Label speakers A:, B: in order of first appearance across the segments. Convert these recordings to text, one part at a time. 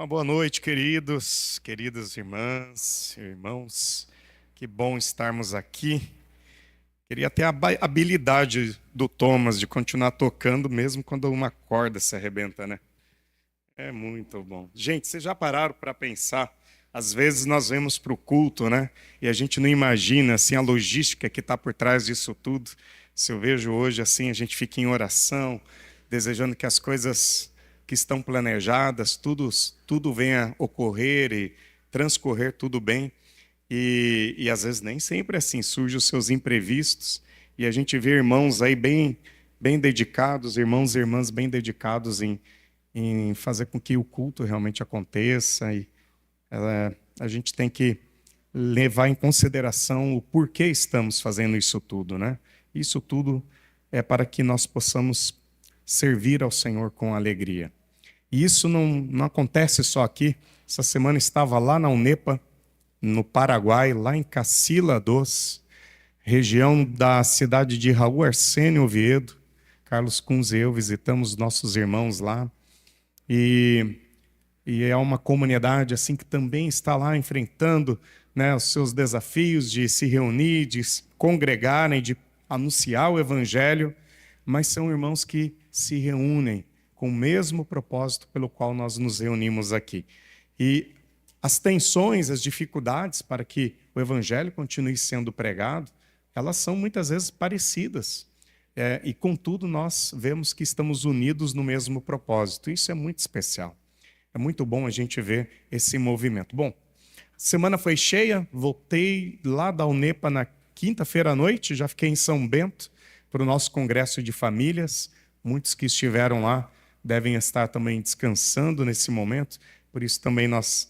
A: Uma boa noite, queridas irmãs, irmãos. Que bom estarmos aqui. Queria ter a habilidade do Thomas de continuar tocando mesmo quando uma corda se arrebenta, né? É muito bom. Gente, vocês já pararam para pensar? Às vezes nós vemos para o culto, né? E a gente não imagina assim a logística que está por trás disso tudo. Se eu vejo hoje assim, a gente fica em oração, desejando que as coisas que estão planejadas, tudo venha ocorrer e transcorrer tudo bem. E às vezes nem sempre é assim, surgem os seus imprevistos. E a gente vê irmãos aí bem dedicados, irmãos e irmãs bem dedicados em fazer com que o culto realmente aconteça. E a gente tem que levar em consideração o porquê estamos fazendo isso tudo, né? Isso tudo é para que nós possamos servir ao Senhor com alegria. E isso não acontece só aqui. Essa semana estava lá na UNEPA, no Paraguai, lá em Cacila dos, região da cidade de Raul Arsênio Oviedo. Carlos Kunz e eu visitamos nossos irmãos lá. E é uma comunidade assim que também está lá enfrentando, né, os seus desafios de se reunir, de se congregarem, de anunciar o Evangelho, mas são irmãos que se reúnem com o mesmo propósito pelo qual nós nos reunimos aqui. E as tensões, as dificuldades para que o Evangelho continue sendo pregado, elas são muitas vezes parecidas. E contudo nós vemos que estamos unidos no mesmo propósito. Isso é muito especial. É muito bom a gente ver esse movimento. Bom, a semana foi cheia, voltei lá da UNEPA na quinta-feira à noite, já fiquei em São Bento para o nosso congresso de famílias. Muitos que estiveram lá devem estar também descansando nesse momento, por isso também nós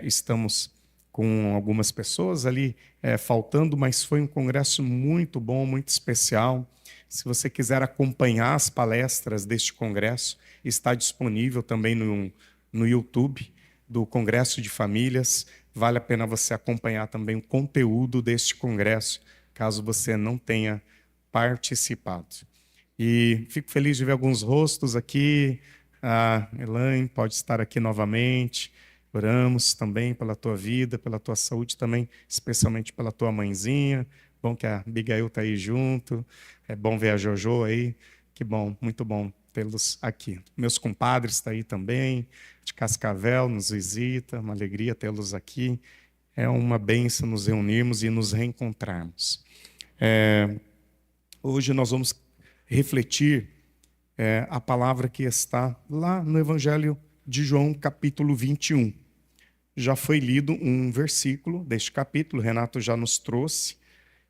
A: estamos com algumas pessoas ali faltando, mas foi um congresso muito bom, muito especial. Se você quiser acompanhar as palestras deste congresso, está disponível também no YouTube do Congresso de Famílias. Vale a pena você acompanhar também o conteúdo deste congresso, caso você não tenha participado. E fico feliz de ver alguns rostos aqui. A Elaine pode estar aqui novamente. Oramos também pela tua vida, pela tua saúde também, especialmente pela tua mãezinha. Bom que a Abigail está aí junto. É bom ver a Jojo aí. Que bom, muito bom tê-los aqui. Meus compadres estão aí também, de Cascavel, nos visita. Uma alegria tê-los aqui. É uma bênção nos reunirmos e nos reencontrarmos. Hoje nós vamos refletir a palavra que está lá no Evangelho de João, capítulo 21. Já foi lido um versículo deste capítulo, Renato já nos trouxe,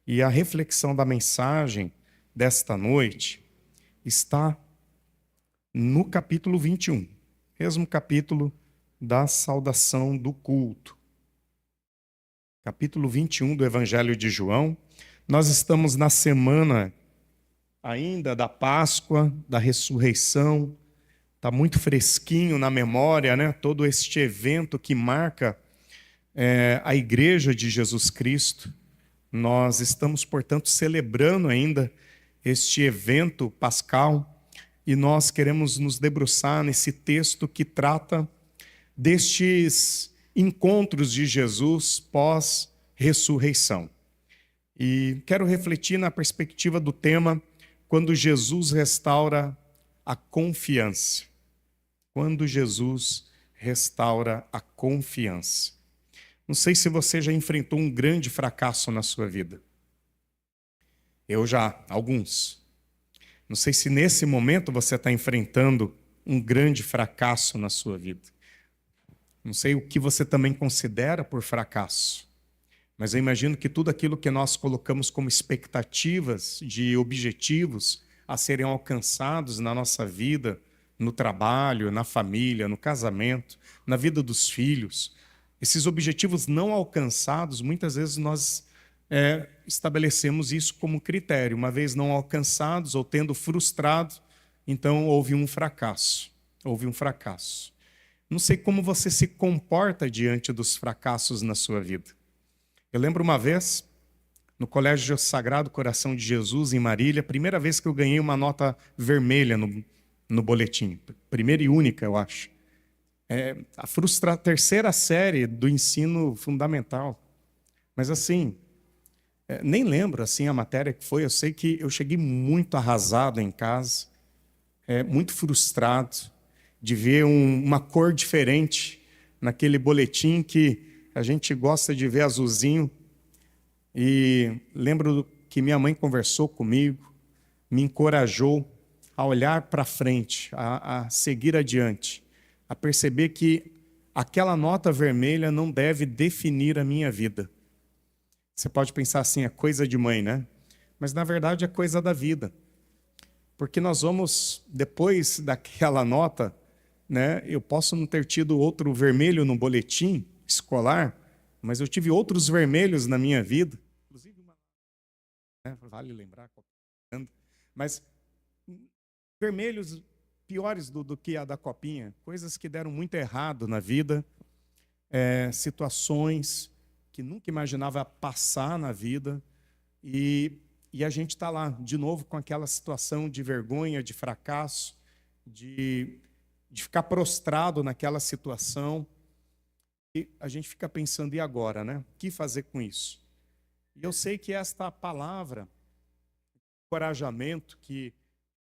A: e a reflexão da mensagem desta noite está no capítulo 21, mesmo capítulo da saudação do culto. Capítulo 21 do Evangelho de João. Nós estamos na semana ainda da Páscoa, da ressurreição. Está muito fresquinho na memória, né? Todo este evento que marca a Igreja de Jesus Cristo. Nós estamos, portanto, celebrando ainda este evento pascal e nós queremos nos debruçar nesse texto que trata destes encontros de Jesus pós-ressurreição. E quero refletir na perspectiva do tema quando Jesus restaura a confiança. Quando Jesus restaura a confiança. Não sei se você já enfrentou um grande fracasso na sua vida. Eu já, alguns. Não sei se nesse momento você está enfrentando um grande fracasso na sua vida. Não sei o que você também considera por fracasso. Mas eu imagino que tudo aquilo que nós colocamos como expectativas de objetivos a serem alcançados na nossa vida, no trabalho, na família, no casamento, na vida dos filhos. Esses objetivos não alcançados, muitas vezes nós estabelecemos isso como critério. Uma vez não alcançados ou tendo frustrado, então houve um fracasso. Houve um fracasso. Não sei como você se comporta diante dos fracassos na sua vida. Eu lembro uma vez, no Colégio Sagrado Coração de Jesus, em Marília, primeira vez que eu ganhei uma nota vermelha no boletim. Primeira e única, eu acho. a terceira série do ensino fundamental. Mas assim, nem lembro assim a matéria que foi. Eu sei que eu cheguei muito arrasado em casa, muito frustrado de ver uma cor diferente naquele boletim que a gente gosta de ver azulzinho. E lembro que minha mãe conversou comigo, me encorajou a olhar para frente, a seguir adiante, a perceber que aquela nota vermelha não deve definir a minha vida. Você pode pensar assim, é coisa de mãe, né? Mas na verdade é coisa da vida. Porque nós vamos, depois daquela nota, né, eu posso não ter tido outro vermelho no boletim escolar, mas eu tive outros vermelhos na minha vida. Inclusive, vale lembrar, mas vermelhos piores do que a da copinha, coisas que deram muito errado na vida, situações que nunca imaginava passar na vida, e a gente está lá, de novo, com aquela situação de vergonha, de fracasso, de ficar prostrado naquela situação, e a gente fica pensando, e agora, né? O que fazer com isso? E eu sei que esta palavra, encorajamento que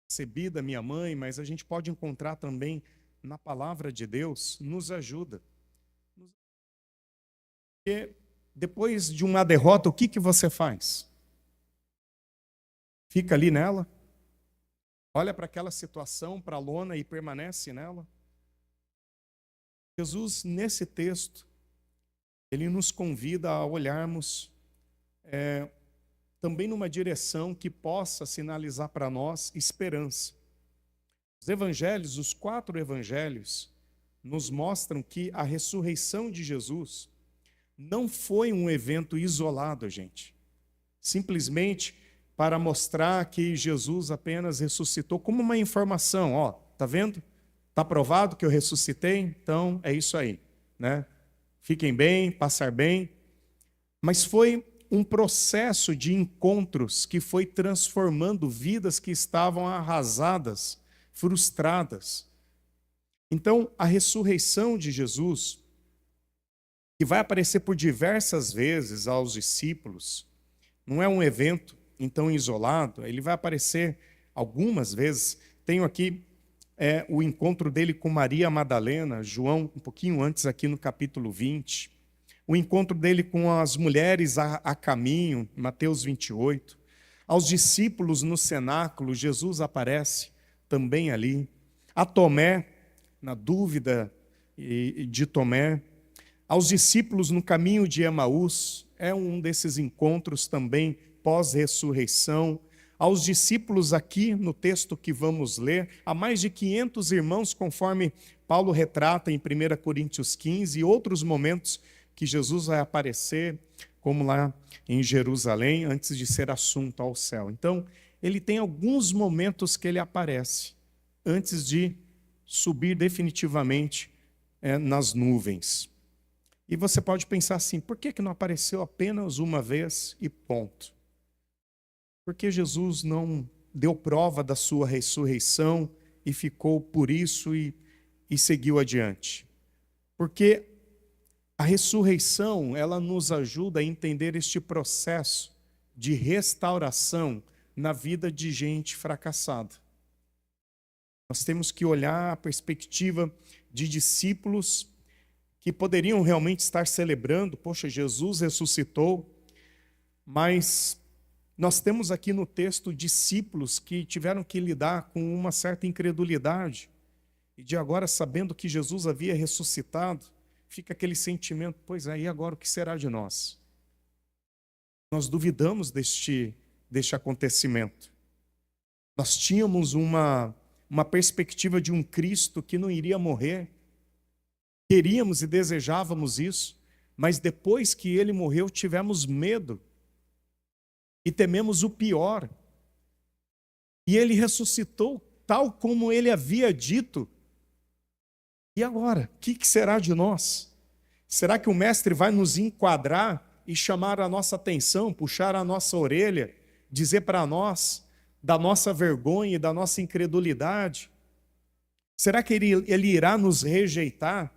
A: recebi da minha mãe, mas a gente pode encontrar também na palavra de Deus, nos ajuda. Porque depois de uma derrota, o que você faz? Fica ali nela? Olha para aquela situação, para a lona e permanece nela? Jesus, nesse texto, ele nos convida a olharmos também numa direção que possa sinalizar para nós esperança. Os evangelhos, os 4 evangelhos, nos mostram que a ressurreição de Jesus não foi um evento isolado, gente. Simplesmente para mostrar que Jesus apenas ressuscitou como uma informação. Ó, tá vendo? Está provado que eu ressuscitei? Então é isso aí, né? Fiquem bem, passar bem. Mas foi um processo de encontros que foi transformando vidas que estavam arrasadas, frustradas. Então, a ressurreição de Jesus, que vai aparecer por diversas vezes aos discípulos, não é um evento então isolado, ele vai aparecer algumas vezes. Tenho aqui o encontro dele com Maria Madalena, João, um pouquinho antes aqui no capítulo 20. O encontro dele com as mulheres a caminho, Mateus 28. Aos discípulos no cenáculo, Jesus aparece também ali. A Tomé, na dúvida de Tomé. Aos discípulos no caminho de Emaús, é um desses encontros também pós-ressurreição. Aos discípulos aqui no texto que vamos ler, há mais de 500 irmãos, conforme Paulo retrata em 1 Coríntios 15, e outros momentos que Jesus vai aparecer, como lá em Jerusalém, antes de ser assunto ao céu. Então, ele tem alguns momentos que ele aparece, antes de subir definitivamente nas nuvens. E você pode pensar assim, por que não apareceu apenas uma vez e ponto? Porque Jesus não deu prova da sua ressurreição e ficou por isso e seguiu adiante. Porque a ressurreição, ela nos ajuda a entender este processo de restauração na vida de gente fracassada. Nós temos que olhar a perspectiva de discípulos que poderiam realmente estar celebrando, poxa, Jesus ressuscitou, mas nós temos aqui no texto discípulos que tiveram que lidar com uma certa incredulidade, e de agora, sabendo que Jesus havia ressuscitado, fica aquele sentimento, pois aí agora o que será de nós? Nós duvidamos deste acontecimento. Nós tínhamos uma perspectiva de um Cristo que não iria morrer. Queríamos e desejávamos isso, mas depois que ele morreu, tivemos medo e tememos o pior. E ele ressuscitou tal como ele havia dito. E agora, o que será de nós? Será que o mestre vai nos enquadrar e chamar a nossa atenção, puxar a nossa orelha, dizer para nós da nossa vergonha e da nossa incredulidade? Será que ele irá nos rejeitar?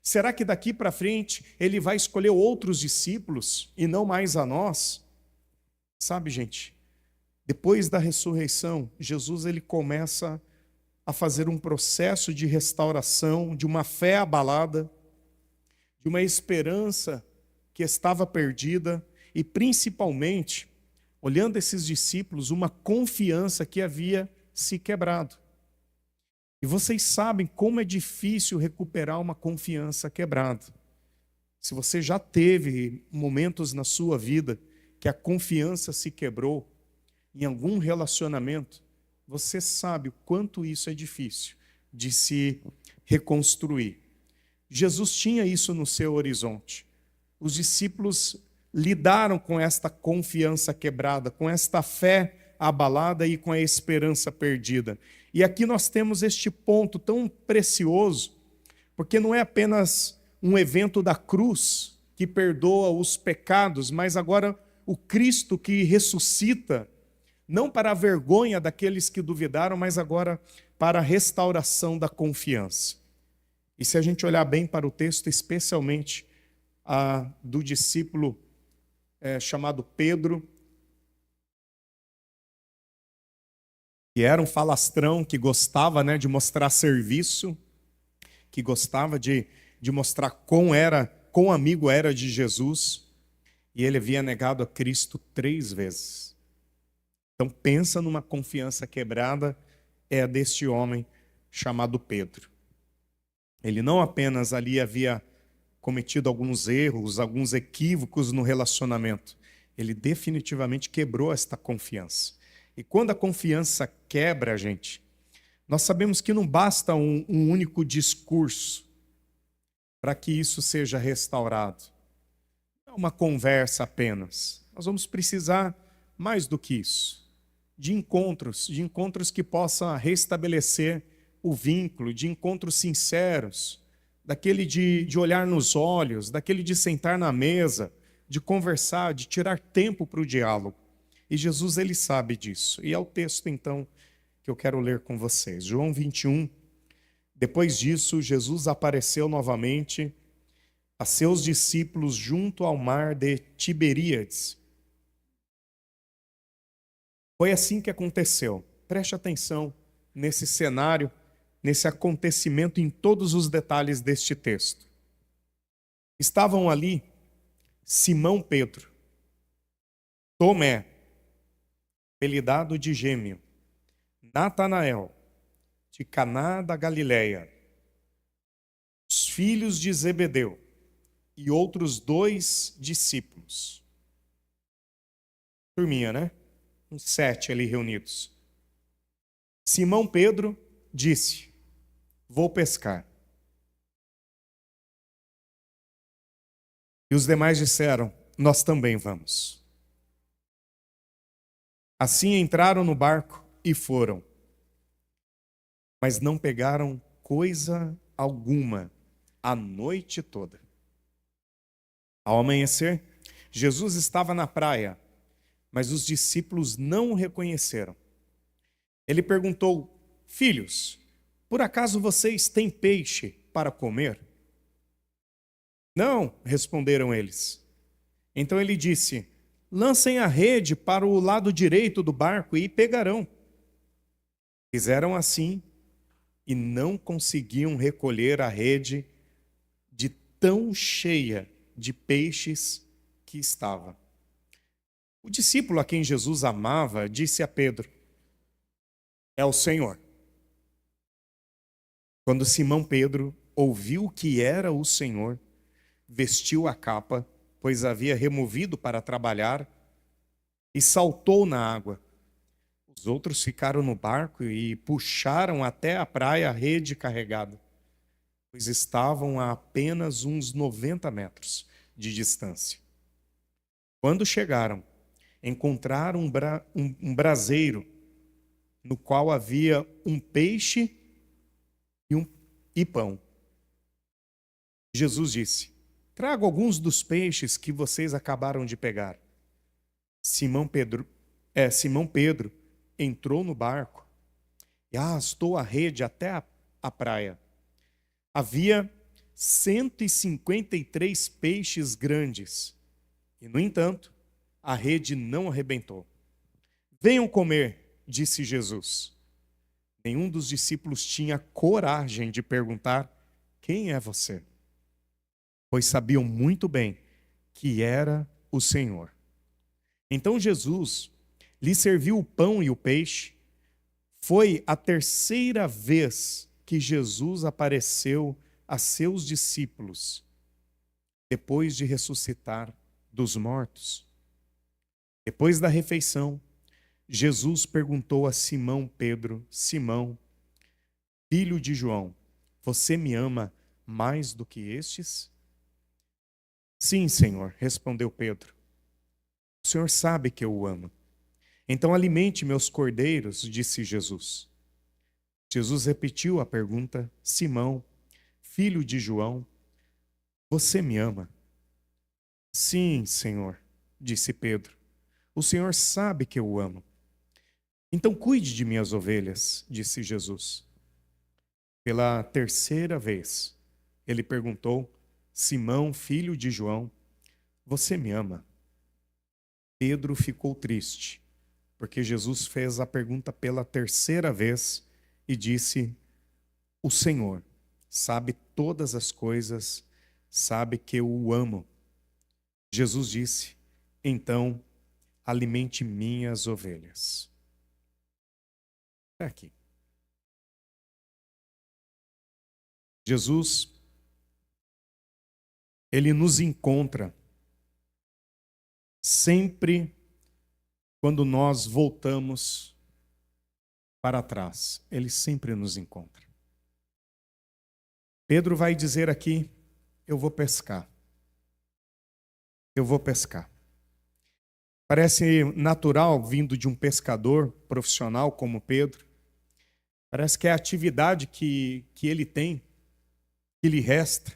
A: Será que daqui para frente ele vai escolher outros discípulos e não mais a nós? Sabe, gente, depois da ressurreição, Jesus ele começa a fazer um processo de restauração, de uma fé abalada, de uma esperança que estava perdida e, principalmente, olhando esses discípulos, uma confiança que havia se quebrado. E vocês sabem como é difícil recuperar uma confiança quebrada. Se você já teve momentos na sua vida que a confiança se quebrou em algum relacionamento, você sabe o quanto isso é difícil de se reconstruir. Jesus tinha isso no seu horizonte. Os discípulos lidaram com esta confiança quebrada, com esta fé abalada e com a esperança perdida. E aqui nós temos este ponto tão precioso, porque não é apenas um evento da cruz que perdoa os pecados, mas agora o Cristo que ressuscita, não para a vergonha daqueles que duvidaram, mas agora para a restauração da confiança. E se a gente olhar bem para o texto, especialmente do discípulo chamado Pedro, que era um falastrão, que gostava de mostrar serviço, que gostava de mostrar quão amigo era de Jesus, e ele havia negado a Cristo 3 vezes. Então pensa numa confiança quebrada, é a deste homem chamado Pedro. Ele não apenas ali havia cometido alguns erros, alguns equívocos no relacionamento, ele definitivamente quebrou esta confiança. E quando a confiança quebra, gente, nós sabemos que não basta um único discurso para que isso seja restaurado. Não é uma conversa apenas. Nós vamos precisar mais do que isso. De encontros que possam restabelecer o vínculo, de encontros sinceros, daquele de olhar nos olhos, daquele de sentar na mesa, de conversar, de tirar tempo para o diálogo. E Jesus, ele sabe disso. E é o texto, então, que eu quero ler com vocês. João 21. Depois disso, Jesus apareceu novamente a seus discípulos junto ao mar de Tiberíades. Foi assim que aconteceu. Preste atenção nesse cenário, nesse acontecimento, em todos os detalhes deste texto. Estavam ali Simão Pedro, Tomé, apelidado de Gêmeo, Natanael, de Caná da Galileia, os filhos de Zebedeu e outros 2 discípulos. Turminha, né? Uns 7 ali reunidos. Simão Pedro disse: vou pescar. E os demais disseram: nós também vamos. Assim entraram no barco e foram, mas não pegaram coisa alguma a noite toda. Ao amanhecer, Jesus estava na praia, mas os discípulos não o reconheceram. Ele perguntou: filhos, por acaso vocês têm peixe para comer? Não, responderam eles. Então ele disse: lancem a rede para o lado direito do barco e pegarão. Fizeram assim e não conseguiam recolher a rede de tão cheia de peixes que estava. O discípulo a quem Jesus amava disse a Pedro: é o Senhor. Quando Simão Pedro ouviu que era o Senhor, vestiu a capa, pois havia removido para trabalhar, e saltou na água. Os outros ficaram no barco e puxaram até a praia a rede carregada, pois estavam a apenas uns 90 metros de distância. Quando chegaram, encontraram um braseiro, no qual havia um peixe e pão. Jesus disse: trago alguns dos peixes que vocês acabaram de pegar. Simão Pedro entrou no barco e arrastou a rede até a praia. Havia 153 peixes grandes. E, no entanto, a rede não arrebentou. Venham comer, disse Jesus. Nenhum dos discípulos tinha coragem de perguntar: quem é você? Pois sabiam muito bem que era o Senhor. Então Jesus lhe serviu o pão e o peixe. Foi a terceira vez que Jesus apareceu a seus discípulos, depois de ressuscitar dos mortos. Depois da refeição, Jesus perguntou a Simão Pedro: Simão, filho de João, você me ama mais do que estes? Sim, Senhor, respondeu Pedro. O Senhor sabe que eu o amo. Então alimente meus cordeiros, disse Jesus. Jesus repetiu a pergunta: Simão, filho de João, você me ama? Sim, Senhor, disse Pedro. O Senhor sabe que eu o amo. Então cuide de minhas ovelhas, disse Jesus. Pela terceira vez, ele perguntou: Simão, filho de João, você me ama? Pedro ficou triste, porque Jesus fez a pergunta pela terceira vez e disse: o Senhor sabe todas as coisas, sabe que eu o amo. Jesus disse: então, alimente minhas ovelhas. É aqui. Jesus, ele nos encontra sempre quando nós voltamos para trás. Ele sempre nos encontra. Pedro vai dizer aqui: eu vou pescar. Eu vou pescar. Parece natural, vindo de um pescador profissional como Pedro. Parece que é a atividade que ele tem, que lhe resta.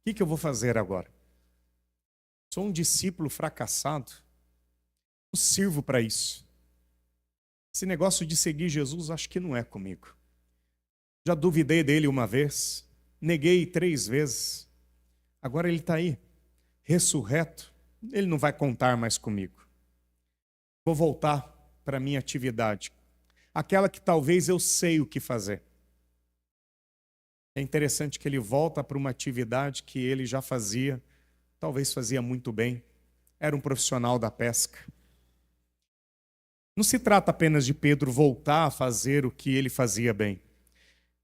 A: O que eu vou fazer agora? Sou um discípulo fracassado. Não sirvo para isso. Esse negócio de seguir Jesus, acho que não é comigo. Já duvidei dele uma vez, neguei 3 vezes. Agora ele está aí, ressurreto. Ele não vai contar mais comigo. Vou voltar para a minha atividade, aquela que talvez eu sei o que fazer. É interessante que ele volta para uma atividade que ele já fazia, talvez fazia muito bem. Era um profissional da pesca. Não se trata apenas de Pedro voltar a fazer o que ele fazia bem.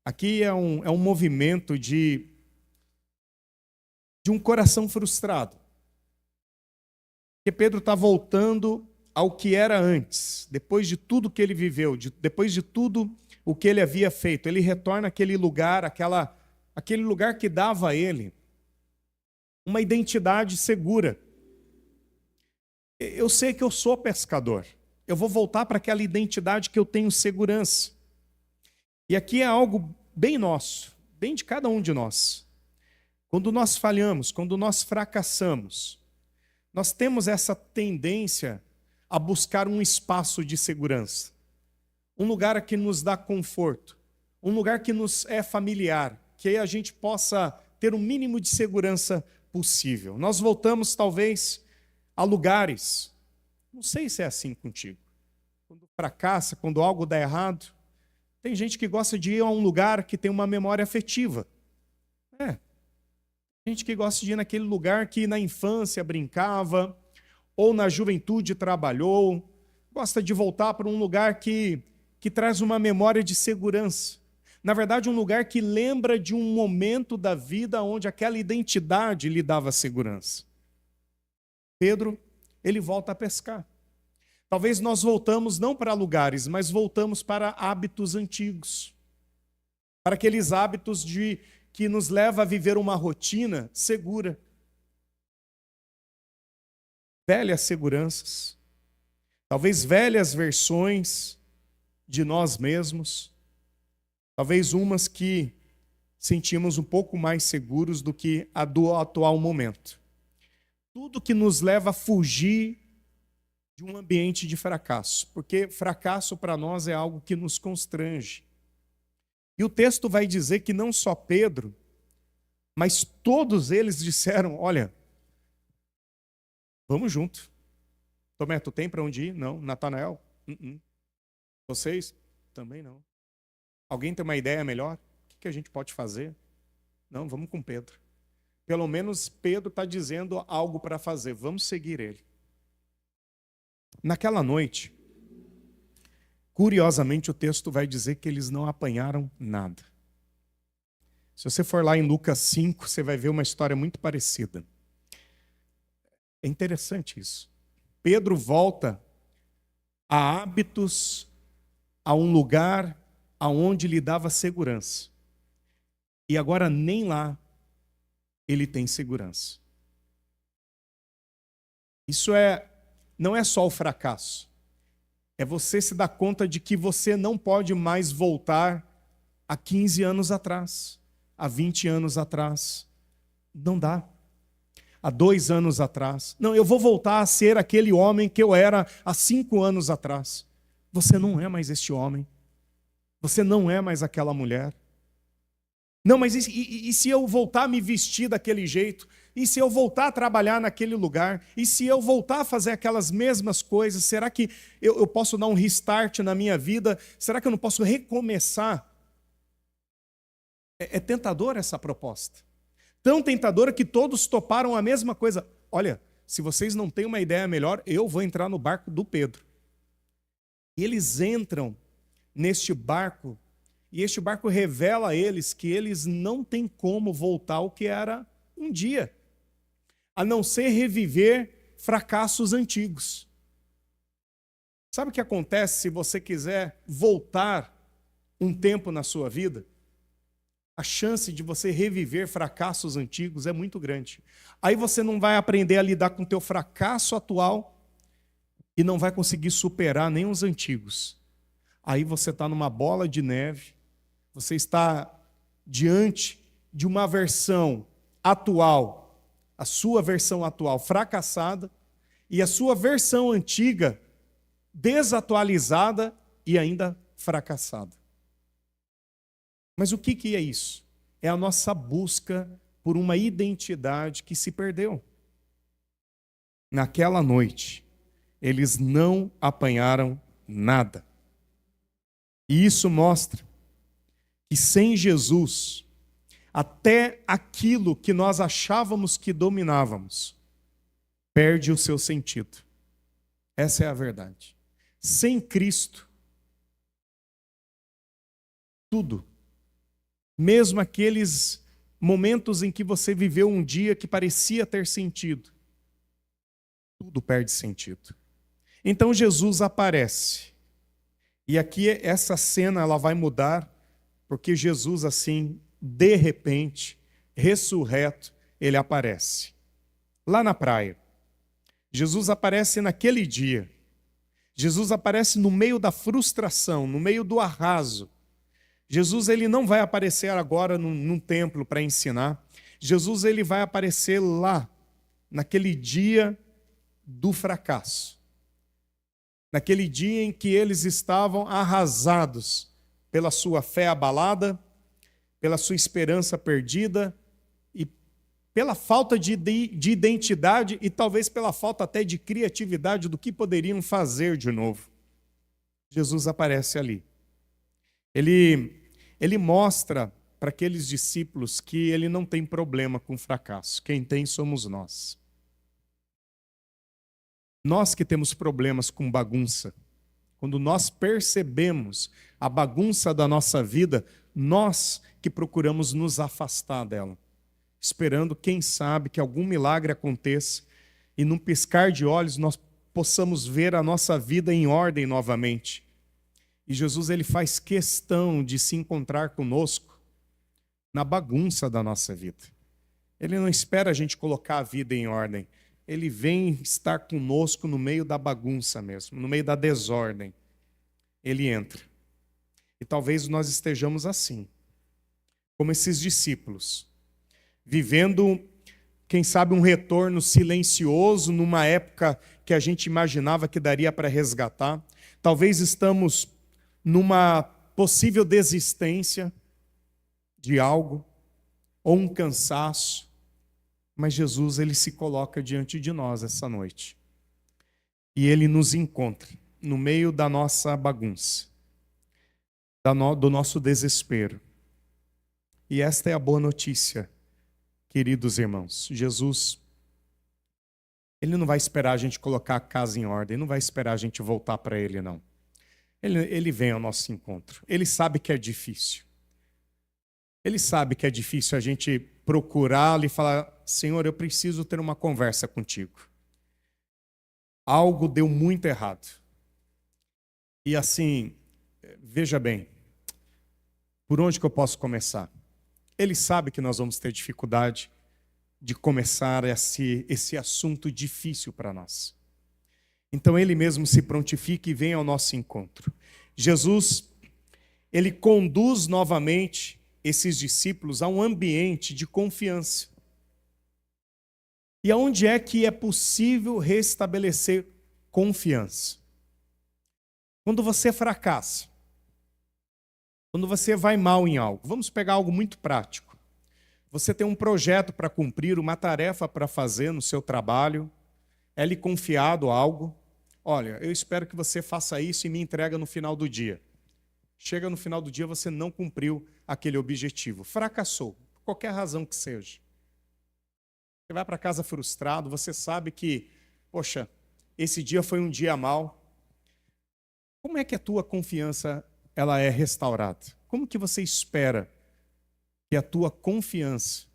A: Aqui é um movimento de um coração frustrado. Porque Pedro está voltando ao que era antes, depois de tudo que ele viveu, depois de tudo o que ele havia feito. Ele retorna àquele lugar, aquele lugar que dava a ele uma identidade segura. Eu sei que eu sou pescador. Eu vou voltar para aquela identidade que eu tenho segurança. E aqui é algo bem nosso, bem de cada um de nós. Quando nós falhamos, quando nós fracassamos, nós temos essa tendência a buscar um espaço de segurança. Um lugar que nos dá conforto. Um lugar que nos é familiar. Que a gente possa ter o mínimo de segurança possível. Nós voltamos, talvez, a lugares. Não sei se é assim contigo. Quando fracassa, quando algo dá errado, tem gente que gosta de ir a um lugar que tem uma memória afetiva. Tem gente que gosta de ir naquele lugar que na infância brincava, ou na juventude trabalhou, gosta de voltar para um lugar que traz uma memória de segurança. Na verdade, um lugar que lembra de um momento da vida onde aquela identidade lhe dava segurança. Pedro, ele volta a pescar. Talvez nós voltamos não para lugares, mas voltamos para hábitos antigos. Para aqueles hábitos que nos leva a viver uma rotina segura. Velhas seguranças. Talvez velhas versões de nós mesmos. Talvez umas que sentimos um pouco mais seguros do que a do atual momento. Tudo que nos leva a fugir de um ambiente de fracasso, porque fracasso para nós é algo que nos constrange. E o texto vai dizer que não só Pedro, Mas todos eles disseram: olha, vamos junto. Tomé, tu tem para onde ir? Não. Natanael? Vocês? Também não. Alguém tem uma ideia melhor? O que a gente pode fazer? Não, vamos com Pedro. Pelo menos Pedro está dizendo algo para fazer. Vamos seguir ele. Naquela noite, curiosamente o texto vai dizer que eles não apanharam nada. Se você for lá em Lucas 5, você vai ver uma história muito parecida. É interessante isso. Pedro volta a hábitos, a um lugar aonde lhe dava segurança. E agora nem lá ele tem segurança. Isso não é só o fracasso. É você se dar conta de que você não pode mais voltar a 15 anos atrás, a 20 anos atrás. Não dá. Há 2 anos atrás. Não, eu vou voltar a ser aquele homem que eu era há 5 anos atrás. Você não é mais este homem. Você não é mais aquela mulher. Não, mas e se eu voltar a me vestir daquele jeito? E se eu voltar a trabalhar naquele lugar? E se eu voltar a fazer aquelas mesmas coisas? Será que eu posso dar um restart na minha vida? Será que eu não posso recomeçar? É tentadora essa proposta. Tão tentadora que todos toparam a mesma coisa. Olha, se vocês não têm uma ideia melhor, eu vou entrar no barco do Pedro. E eles entram neste barco, e este barco revela a eles que eles não têm como voltar ao que era um dia, a não ser reviver fracassos antigos. Sabe o que acontece se você quiser voltar um tempo na sua vida? A chance de você reviver fracassos antigos é muito grande. Aí você não vai aprender a lidar com o teu fracasso atual e não vai conseguir superar nem os antigos. Aí você está numa bola de neve, você está diante de uma versão atual, a sua versão atual fracassada, e a sua versão antiga desatualizada e ainda fracassada. Mas o que é isso? É a nossa busca por uma identidade que se perdeu. Naquela noite, eles não apanharam nada. E isso mostra que sem Jesus, até aquilo que nós achávamos que dominávamos, perde o seu sentido. Essa é a verdade. Sem Cristo, tudo, mesmo aqueles momentos em que você viveu um dia que parecia ter sentido, tudo perde sentido. Então Jesus aparece. E aqui essa cena ela vai mudar, porque Jesus assim, de repente, ressurreto, ele aparece. Lá na praia. Jesus aparece naquele dia. Jesus aparece no meio da frustração, no meio do arraso. Jesus ele não vai aparecer agora num templo para ensinar. Jesus ele vai aparecer lá, naquele dia do fracasso. Naquele dia em que eles estavam arrasados pela sua fé abalada, pela sua esperança perdida e pela falta de identidade e talvez pela falta até de criatividade do que poderiam fazer de novo. Jesus aparece ali. Ele mostra para aqueles discípulos que ele não tem problema com fracasso. Quem tem somos nós. Nós que temos problemas com bagunça. Quando nós percebemos a bagunça da nossa vida, nós que procuramos nos afastar dela, esperando, quem sabe, que algum milagre aconteça e num piscar de olhos nós possamos ver a nossa vida em ordem novamente. E Jesus ele faz questão de se encontrar conosco na bagunça da nossa vida. Ele não espera a gente colocar a vida em ordem. Ele vem estar conosco no meio da bagunça mesmo, no meio da desordem. Ele entra. E talvez nós estejamos assim, como esses discípulos, vivendo, quem sabe, um retorno silencioso numa época que a gente imaginava que daria para resgatar. Talvez estamos numa possível desistência de algo. ou um cansaço, mas Jesus, ele se coloca diante de nós essa noite. E ele nos encontra no meio da nossa bagunça, do nosso desespero. E esta é a boa notícia, queridos irmãos. Jesus, ele não vai esperar a gente colocar a casa em ordem, ele não vai esperar a gente voltar para ele, não. Ele vem ao nosso encontro. Ele sabe que é difícil. Ele sabe que é difícil a gente procurá-lo e falar: Senhor, eu preciso ter uma conversa contigo. Algo deu muito errado. E assim, veja bem, por onde que eu posso começar? Ele sabe que nós vamos ter dificuldade de começar esse assunto difícil para nós. Então ele mesmo se prontifica e vem ao nosso encontro. Jesus, ele conduz novamente esses discípulos a um ambiente de confiança. E aonde é que é possível restabelecer confiança? Quando você fracassa, quando você vai mal em algo. Vamos pegar algo muito prático. Você tem um projeto para cumprir, uma tarefa para fazer no seu trabalho, é lhe confiado algo. Olha, eu espero que você faça isso e me entrega no final do dia. Chega no final do dia, você não cumpriu aquele objetivo. Fracassou, por qualquer razão que seja. Você vai para casa frustrado, você sabe que, poxa, esse dia foi um dia mau. Como é que a tua confiança ela é restaurada? Como que você espera que a tua confiança,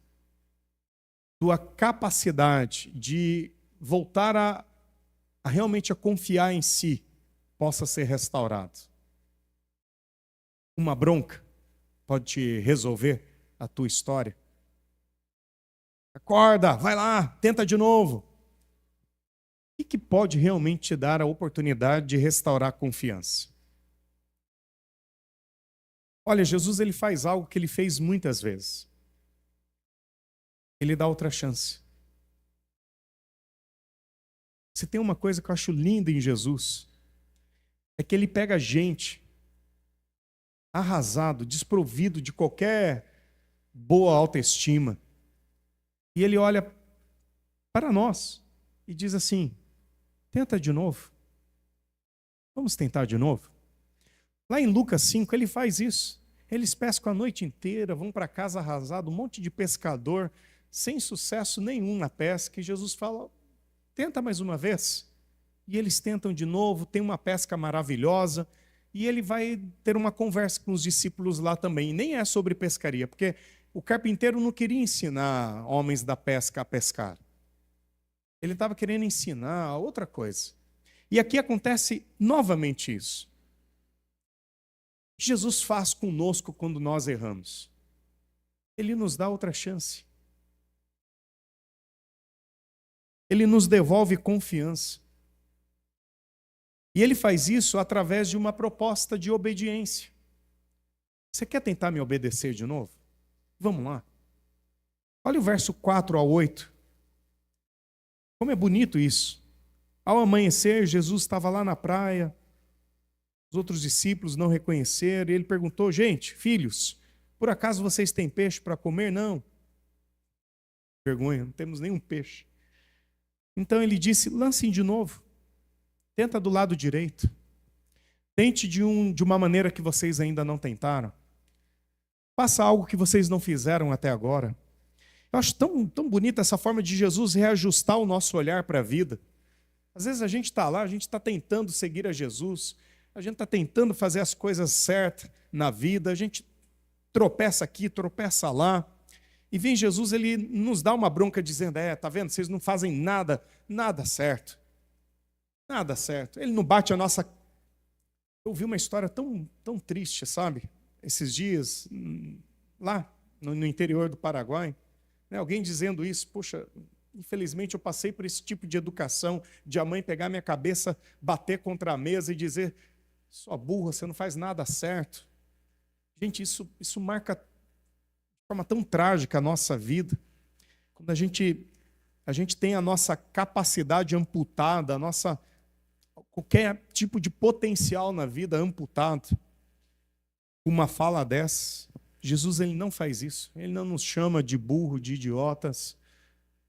A: tua capacidade de voltar a realmente a confiar em si possa ser restaurado? Uma bronca pode te resolver a tua história? Acorda, vai lá, tenta de novo. O que pode realmente te dar a oportunidade de restaurar a confiança? Olha, Jesus ele faz algo que ele fez muitas vezes. Ele dá outra chance. Se tem uma coisa que eu acho linda em Jesus, é que ele pega gente arrasado, desprovido de qualquer boa autoestima, e ele olha para nós e diz assim: tenta de novo. Vamos tentar de novo? Lá em Lucas 5, ele faz isso. Eles pescam a noite inteira, vão para casa arrasado, um monte de pescador, sem sucesso nenhum na pesca. E Jesus fala: tenta mais uma vez. E eles tentam de novo, tem uma pesca maravilhosa. E ele vai ter uma conversa com os discípulos lá também. E nem é sobre pescaria, porque o carpinteiro não queria ensinar homens da pesca a pescar. Ele estava querendo ensinar outra coisa. E aqui acontece novamente isso. Jesus faz conosco quando nós erramos. Ele nos dá outra chance. Ele nos devolve confiança. E ele faz isso através de uma proposta de obediência. Você quer tentar me obedecer de novo? Vamos lá. Olha o verso 4 ao 8. Como é bonito isso. Ao amanhecer, Jesus estava lá na praia. Os outros discípulos não reconheceram. E ele perguntou: gente, filhos, por acaso vocês têm peixe para comer? Não. Vergonha, não temos nenhum peixe. Então ele disse: lancem de novo. Tenta do lado direito. Tente de uma maneira que vocês ainda não tentaram. Faça algo que vocês não fizeram até agora. Eu acho tão bonita essa forma de Jesus reajustar o nosso olhar para a vida. Às vezes a gente está lá, a gente está tentando seguir a Jesus, a gente está tentando fazer as coisas certas na vida, a gente tropeça aqui, tropeça lá, e vem Jesus, ele nos dá uma bronca dizendo: tá vendo, vocês não fazem nada certo. Nada certo. Ele não bate a nossa... Eu ouvi uma história tão triste, sabe? Esses dias, lá no interior do Paraguai, né? Alguém dizendo isso: poxa, infelizmente eu passei por esse tipo de educação, de a mãe pegar minha cabeça, bater contra a mesa e dizer: sua burra, você não faz nada certo. Gente, isso marca de forma tão trágica a nossa vida. Quando a gente tem a nossa capacidade amputada, qualquer tipo de potencial na vida amputado, uma fala dessa. Jesus ele não faz isso. Ele não nos chama de burro, de idiotas.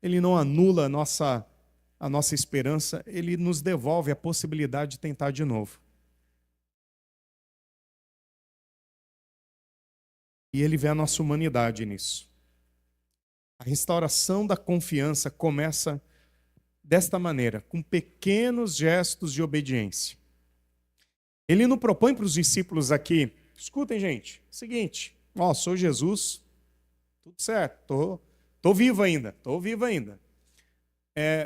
A: Ele não anula a nossa esperança. Ele nos devolve a possibilidade de tentar de novo. E ele vê a nossa humanidade nisso. A restauração da confiança começa desta maneira, com pequenos gestos de obediência. Ele não propõe para os discípulos aqui, escutem, gente, seguinte, sou Jesus, tudo certo, tô vivo ainda,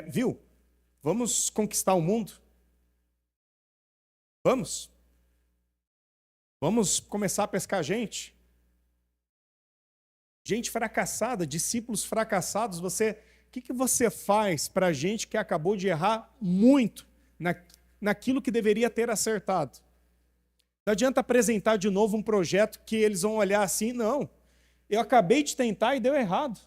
A: viu? Vamos conquistar o mundo? Vamos começar a pescar gente? Gente fracassada, discípulos fracassados, o que você faz para a gente que acabou de errar muito naquilo que deveria ter acertado? Não adianta apresentar de novo um projeto que eles vão olhar assim, não, eu acabei de tentar e deu errado.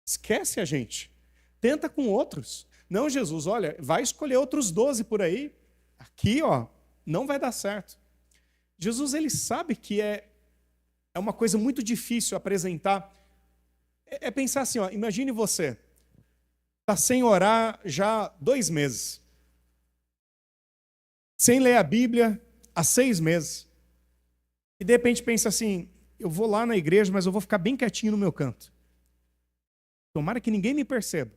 A: Esquece a gente, tenta com outros. Não, Jesus, olha, vai escolher outros 12 por aí, aqui, não vai dar certo. Jesus, ele sabe que é uma coisa muito difícil apresentar. É pensar assim, imagine você, está sem orar já 2 meses, sem ler a Bíblia há 6 meses, e de repente pensa assim, eu vou lá na igreja, mas eu vou ficar bem quietinho no meu canto. Tomara que ninguém me perceba.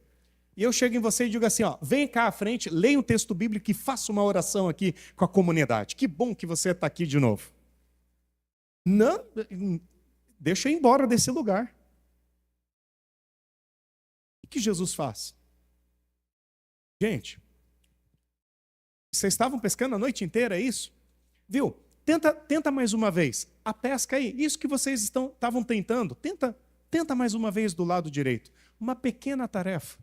A: E eu chego em você e digo assim, vem cá à frente, leia um texto bíblico e faça uma oração aqui com a comunidade. Que bom que você está aqui de novo. Não, deixa eu ir embora desse lugar. O que Jesus faz? Gente, vocês estavam pescando a noite inteira, é isso? Viu? Tenta mais uma vez. A pesca aí, isso que vocês estavam tentando, tenta mais uma vez do lado direito. Uma pequena tarefa.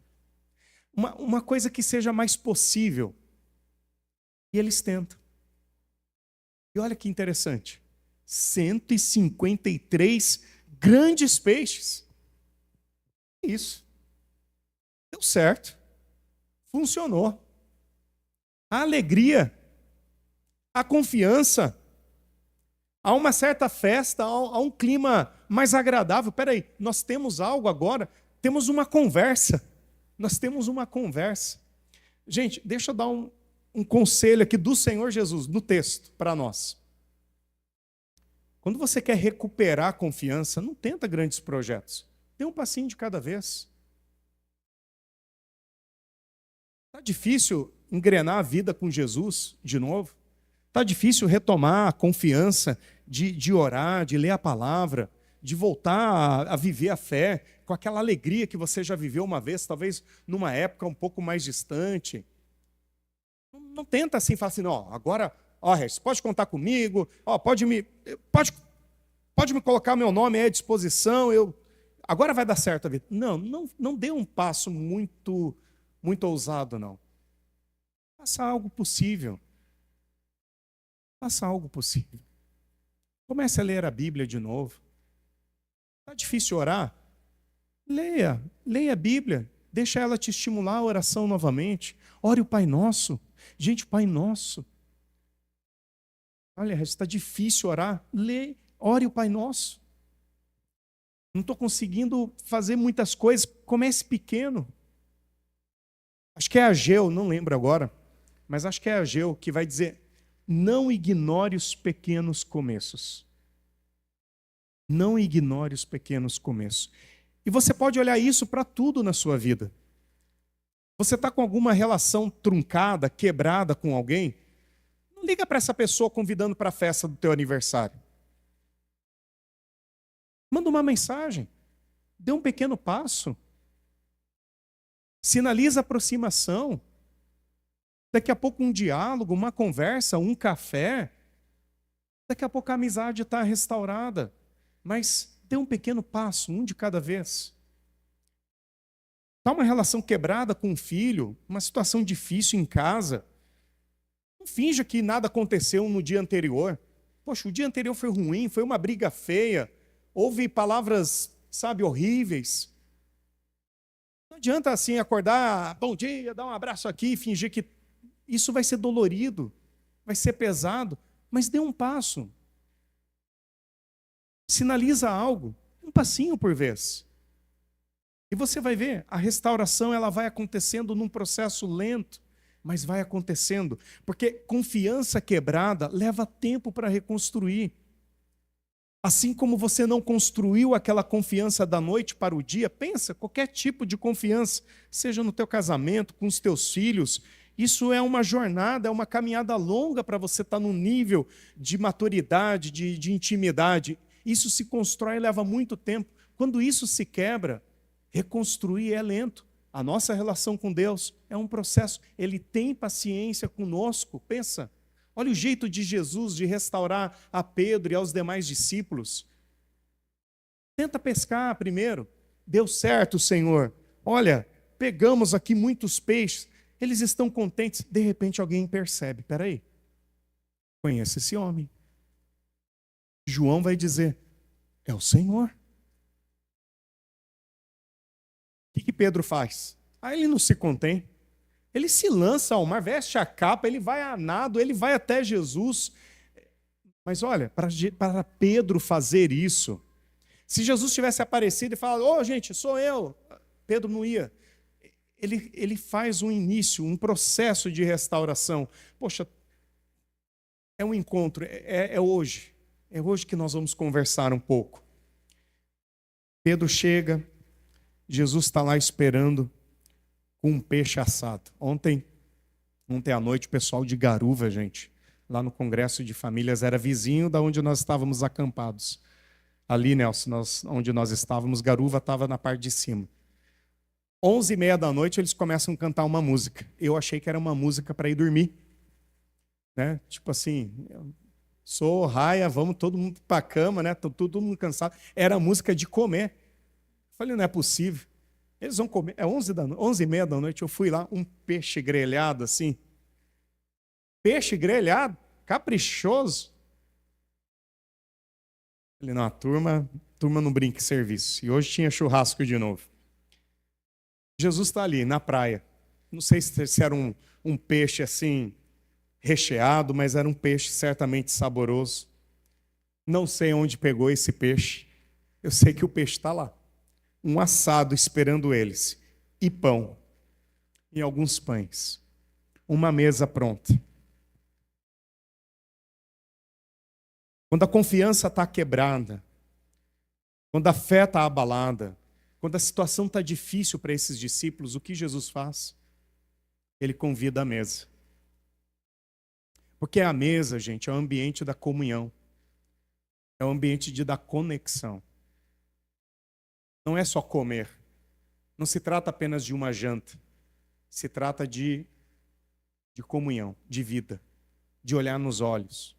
A: Uma coisa que seja mais possível. E eles tentam. E olha que interessante. 153 grandes peixes. Isso. Deu certo. Funcionou. A alegria, a confiança, há uma certa festa, há um clima mais agradável. Espera aí, nós temos algo agora, temos uma conversa. Nós temos uma conversa. Gente, deixa eu dar um conselho aqui do Senhor Jesus, no texto, para nós. Quando você quer recuperar a confiança, não tenta grandes projetos. Dê um passinho de cada vez. Está difícil engrenar a vida com Jesus de novo? Está difícil retomar a confiança de orar, de ler a palavra, de voltar a viver a fé com aquela alegria que você já viveu uma vez, talvez numa época um pouco mais distante? Não tenta assim, fala assim, não, agora, você pode contar comigo, pode me colocar meu nome à disposição, agora vai dar certo a vida. Não dê um passo muito ousado, não. Faça algo possível. Faça algo possível. Comece a ler a Bíblia de novo. Está difícil orar? Leia a Bíblia. Deixa ela te estimular a oração novamente. Ore o Pai Nosso. Gente, o Pai Nosso. Olha, está difícil orar? Ore o Pai Nosso. Não estou conseguindo fazer muitas coisas. Comece pequeno. Acho que é Ageu, não lembro agora, mas acho que é Ageu que vai dizer, não ignore os pequenos começos. Não ignore os pequenos começos. E você pode olhar isso para tudo na sua vida. Você está com alguma relação truncada, quebrada com alguém? Não liga para essa pessoa convidando para a festa do teu aniversário. Manda uma mensagem. Dê um pequeno passo. Sinaliza aproximação. Daqui a pouco um diálogo, uma conversa, um café. Daqui a pouco a amizade está restaurada. Mas dê um pequeno passo, um de cada vez. Está uma relação quebrada com o filho, uma situação difícil em casa. Não finja que nada aconteceu no dia anterior. Poxa, o dia anterior foi ruim, foi uma briga feia. Houve palavras, horríveis. Não adianta assim acordar, bom dia, dar um abraço aqui e fingir que isso vai ser dolorido, vai ser pesado, mas dê um passo. Sinaliza algo, um passinho por vez. E você vai ver, a restauração ela vai acontecendo num processo lento, mas vai acontecendo, porque confiança quebrada leva tempo para reconstruir. Assim como você não construiu aquela confiança da noite para o dia, pensa, qualquer tipo de confiança, seja no teu casamento, com os teus filhos, isso é uma jornada, é uma caminhada longa para você estar num nível de maturidade, de intimidade. Isso se constrói e leva muito tempo. Quando isso se quebra, reconstruir é lento. A nossa relação com Deus é um processo. Ele tem paciência conosco, pensa. Olha o jeito de Jesus de restaurar a Pedro e aos demais discípulos. Tenta pescar primeiro. Deu certo, Senhor. Olha, pegamos aqui muitos peixes. Eles estão contentes. De repente alguém percebe. Espera aí. Conheço esse homem. João vai dizer, é o Senhor. O que Pedro faz? Aí ele não se contém. Ele se lança ao mar, veste a capa, ele vai a nado, ele vai até Jesus. Mas olha, para Pedro fazer isso, se Jesus tivesse aparecido e falado, ô gente, sou eu, Pedro não ia. Ele faz um início, um processo de restauração. Poxa, é um encontro, é hoje. É hoje que nós vamos conversar um pouco. Pedro chega, Jesus está lá esperando com um peixe assado. Ontem à noite, o pessoal de Garuva, gente, lá no Congresso de Famílias, era vizinho da onde nós estávamos acampados. Ali, Nelson, onde nós estávamos, Garuva estava na parte de cima. 11h30 da noite, eles começam a cantar uma música. Eu achei que era uma música para ir dormir. Né? Tipo assim, sou raia, vamos todo mundo para a cama, né? Todo mundo cansado. Era música de comer. Eu falei, não é possível. Eles vão comer, é 11h30 da noite, eu fui lá, um peixe grelhado assim. Peixe grelhado, caprichoso. Falei, não, a turma não brinca em serviço. E hoje tinha churrasco de novo. Jesus está ali, na praia. Não sei se era um peixe assim, recheado, mas era um peixe certamente saboroso. Não sei onde pegou esse peixe. Eu sei que o peixe está lá. Um assado esperando eles, e pão, e alguns pães, uma mesa pronta. Quando a confiança está quebrada, quando a fé está abalada, quando a situação está difícil para esses discípulos, o que Jesus faz? Ele convida a mesa. Porque a mesa, gente, é o ambiente da comunhão, é o ambiente da conexão. Não é só comer. Não se trata apenas de uma janta. Se trata de comunhão, de vida, de olhar nos olhos.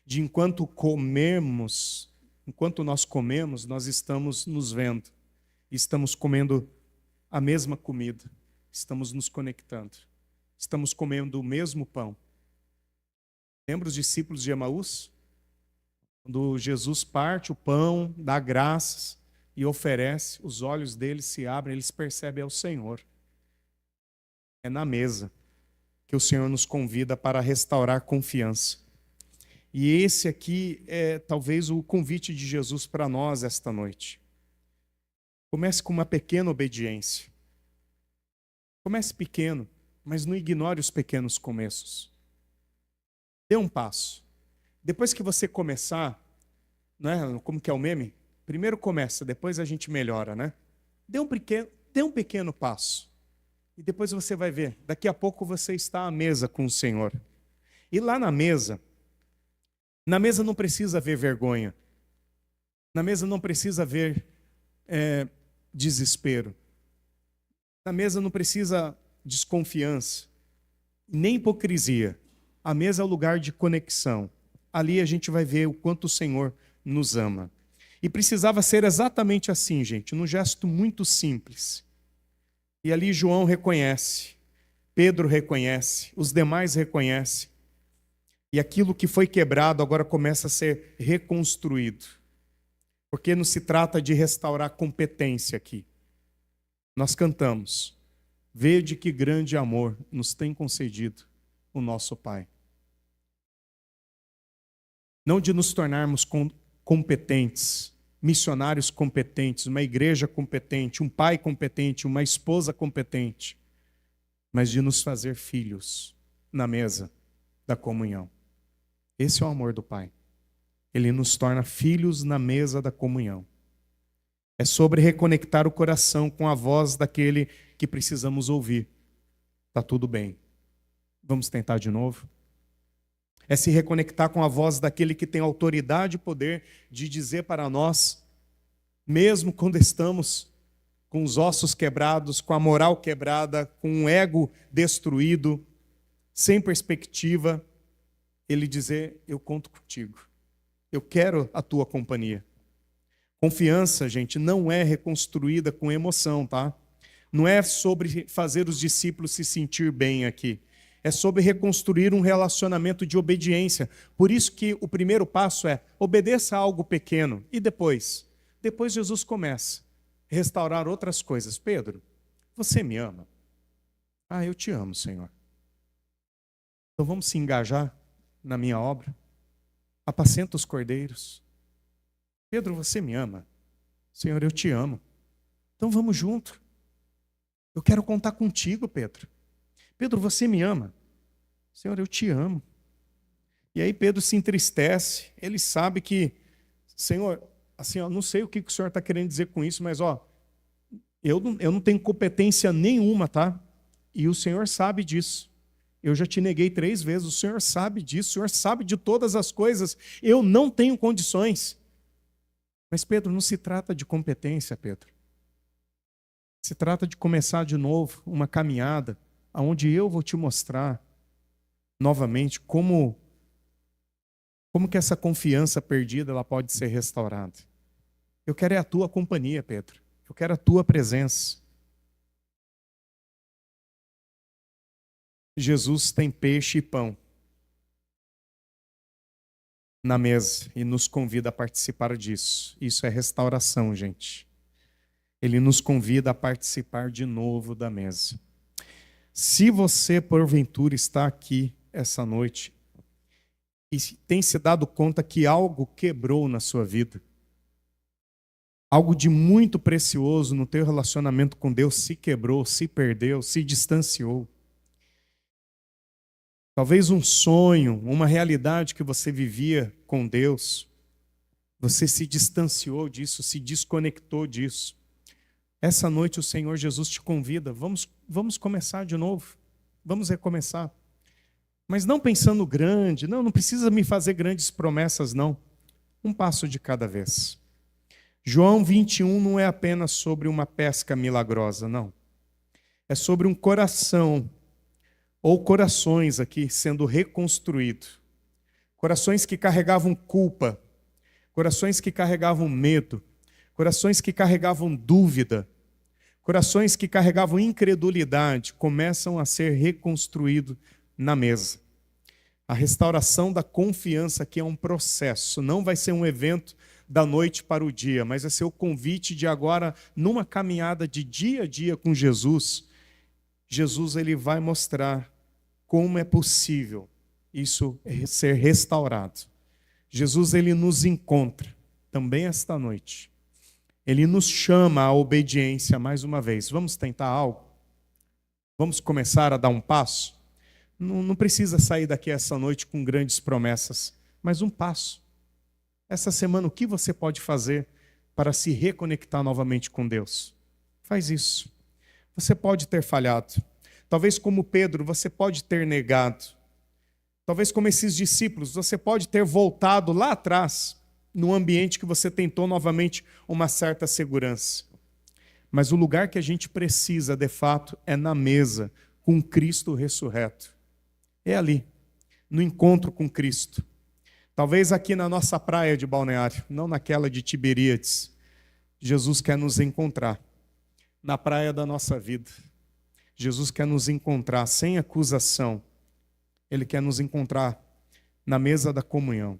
A: De enquanto nós comemos, nós estamos nos vendo. Estamos comendo a mesma comida. Estamos nos conectando. Estamos comendo o mesmo pão. Lembra os discípulos de Emaús? Quando Jesus parte o pão, dá graças e oferece, os olhos deles se abrem, eles percebem é o Senhor. É na mesa que o Senhor nos convida para restaurar confiança. E esse aqui é talvez o convite de Jesus para nós esta noite. Comece com uma pequena obediência. Comece pequeno, mas não ignore os pequenos começos. Dê um passo. Depois que você começar, né, como que é o meme? Primeiro começa, depois a gente melhora, né? Dê um pequeno passo. E depois você vai ver, daqui a pouco você está à mesa com o Senhor. E lá na mesa não precisa haver vergonha. Na mesa não precisa haver desespero. Na mesa não precisa desconfiança, nem hipocrisia. A mesa é o lugar de conexão. Ali a gente vai ver o quanto o Senhor nos ama. E precisava ser exatamente assim, gente, num gesto muito simples. E ali João reconhece, Pedro reconhece, os demais reconhecem. E aquilo que foi quebrado agora começa a ser reconstruído. Porque não se trata de restaurar competência aqui. Nós cantamos, vede que grande amor nos tem concedido o nosso Pai. Não de nos tornarmos competentes, missionários competentes, uma igreja competente, um pai competente, uma esposa competente, mas de nos fazer filhos na mesa da comunhão. Esse é o amor do Pai. Ele nos torna filhos na mesa da comunhão. É sobre reconectar o coração com a voz daquele que precisamos ouvir. Está tudo bem. Vamos tentar de novo? É se reconectar com a voz daquele que tem autoridade e poder de dizer para nós, mesmo quando estamos com os ossos quebrados, com a moral quebrada, com o ego destruído, sem perspectiva, ele dizer, eu conto contigo. Eu quero a tua companhia. Confiança, gente, não é reconstruída com emoção, tá? Não é sobre fazer os discípulos se sentir bem aqui. É sobre reconstruir um relacionamento de obediência. Por isso que o primeiro passo é obedeça a algo pequeno. E depois? Depois Jesus começa a restaurar outras coisas. Pedro, você me ama? Ah, eu te amo, Senhor. Então vamos se engajar na minha obra? Apacenta os cordeiros. Pedro, você me ama? Senhor, eu te amo. Então vamos junto. Eu quero contar contigo, Pedro. Pedro, você me ama? Senhor, eu te amo. E aí Pedro se entristece. Ele sabe que, Senhor, assim, eu não sei o que o Senhor está querendo dizer com isso, mas eu não tenho competência nenhuma, tá? E o Senhor sabe disso. Eu já te neguei 3 vezes, o Senhor sabe disso, o Senhor sabe de todas as coisas. Eu não tenho condições. Mas, Pedro, não se trata de competência, Pedro. Se trata de começar de novo uma caminhada onde eu vou te mostrar novamente como que essa confiança perdida ela pode ser restaurada. Eu quero é a tua companhia, Pedro. Eu quero a tua presença. Jesus tem peixe e pão na mesa e nos convida a participar disso. Isso é restauração, gente. Ele nos convida a participar de novo da mesa. Se você, porventura, está aqui essa noite e tem se dado conta que algo quebrou na sua vida, algo de muito precioso no teu relacionamento com Deus se quebrou, se perdeu, se distanciou. Talvez um sonho, uma realidade que você vivia com Deus, você se distanciou disso, se desconectou disso. Essa noite o Senhor Jesus te convida, vamos começar de novo, vamos recomeçar. Mas não pensando grande, não precisa me fazer grandes promessas, não. Um passo de cada vez. João 21 não é apenas sobre uma pesca milagrosa, não. É sobre um coração, ou corações aqui sendo reconstruídos. Corações que carregavam culpa, corações que carregavam medo, corações que carregavam dúvida, corações que carregavam incredulidade, começam a ser reconstruídos na mesa. A restauração da confiança aqui é um processo, não vai ser um evento da noite para o dia, mas vai ser o convite de agora, numa caminhada de dia a dia com Jesus, ele vai mostrar como é possível isso ser restaurado. Jesus, ele nos encontra também esta noite. Ele nos chama à obediência mais uma vez. Vamos tentar algo? Vamos começar a dar um passo? Não precisa sair daqui essa noite com grandes promessas, mas um passo. Essa semana, o que você pode fazer para se reconectar novamente com Deus? Faz isso. Você pode ter falhado. Talvez como Pedro, você pode ter negado. Talvez como esses discípulos, você pode ter voltado lá atrás, num ambiente que você tentou novamente uma certa segurança. Mas o lugar que a gente precisa, de fato, é na mesa, com Cristo ressurreto. É ali, no encontro com Cristo. Talvez aqui na nossa praia de Balneário, não naquela de Tiberíades. Jesus quer nos encontrar na praia da nossa vida. Jesus quer nos encontrar sem acusação. Ele quer nos encontrar na mesa da comunhão.